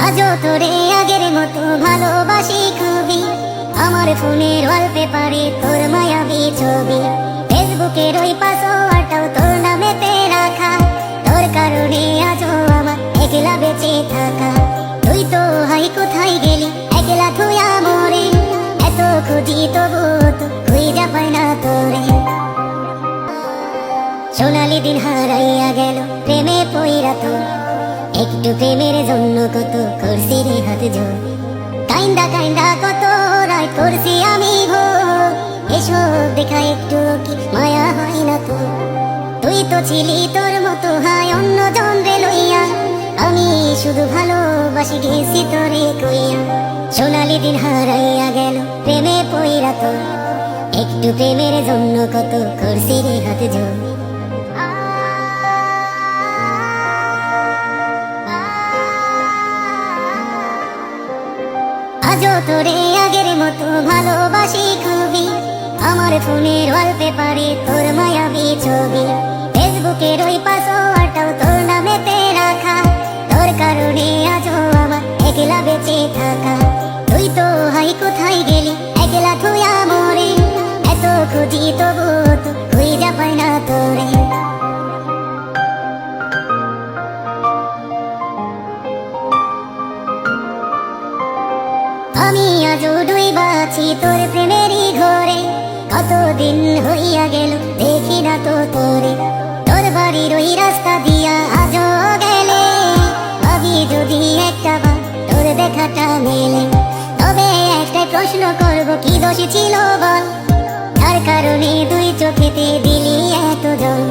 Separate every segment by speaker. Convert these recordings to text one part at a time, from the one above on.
Speaker 1: আজও তোরে আগের মতো ভালোবাসি খুবই। আমার ফোনের ওয়ালপেপারে তোর মায়াবী ছবি, ফেসবুকের ওই পাসওয়ার্ডটাও তোর নামেতে রাখা। তোর কারণে আজও আমার একলা বেঁচে থাকা। তুই তো হাই কোথায় গেলি একলা থুয়া মরে, এত খুঁজি তবু তো খুঁজা পাই না তোরে। সোনালি দিন হারাইয়া গেল প্রেমে পইরা তোর, একটু প্রেমের জন্য কত করছি রে হাত জোর। কাইন্দা কাইন্দা কত রায় করছি আমি ভোর, এসব দেখা একটু কি মায়া হয় না তোর? তুই তো ছিলি তোর মতো হায় অন্য জন রে লইয়া, আমি শুধু ভালোবাসি গেছি তোরে কইয়া। সোনালি দিন হারাইয়া গেল প্রেমে পইরা তোর, একটু প্রেমের জন্য কত করছি রে হাত জোর। আজও তোরে আগের মতো ভালোবাসি খুবই। আমার ফোনের ওয়ালপেপারে তোর মায়াবী ছবি, ফেসবুকের ওই পাসওয়ার্ডটাও তোর নামেতে রাখা। তোর কারণে আজও আমার একলা বেঁচে থাকা। তুই তো হাই কোথায় গেলি একলা থুয়া মরে, এত খুঁজি তবু তো খুঁজা পাই না তোরে। আমি আজও ডুইবা আছি তোর প্রেমেরই ঘরে, কতদিন হইয়া গেল দেখি না তো তোরে। তোর বাড়ির ওই রাস্তা দিয়া আজও গেলে, ভাবি যদি একটা বার তোর দেখাটা মেলে। তবে একটাই প্রশ্ন করব, কি দোষ ছিল বল, যার কারণে দুই চোখেতে দিলি এত জল?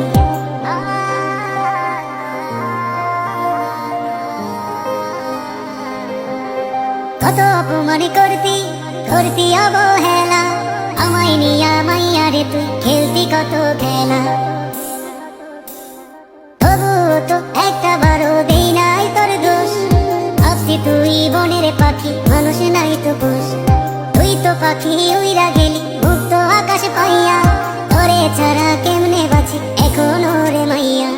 Speaker 1: কত অপমান করতি করতি অবহেলা, আমায় নিয়া মাইয়া রে তুই খেলতি কত খেলা। তবু তো একটা বারো দেই নাই তোর দোষ, ভাবছি তুই বনের পাখি মানুষ নাই তো পোষ। তুই তো পাখি উইরা গেলি মুক্ত আকাশ পাইয়া, তোরে ছাড়া কেমনে বাঁচি এখন রে মাইয়া।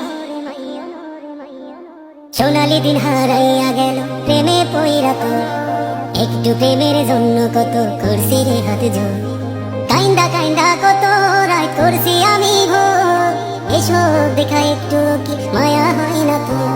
Speaker 1: সোনালি দিন হারাইয়া গেল প্রেমে পইরা তোর, একটু প্রেমের জন্য কত করছি রে হাত জোর। কাইন্দা কাইন্দা কত রায় করছি আমি ভোর, এসব দেখা একটু কি মায়া হয় না তোর?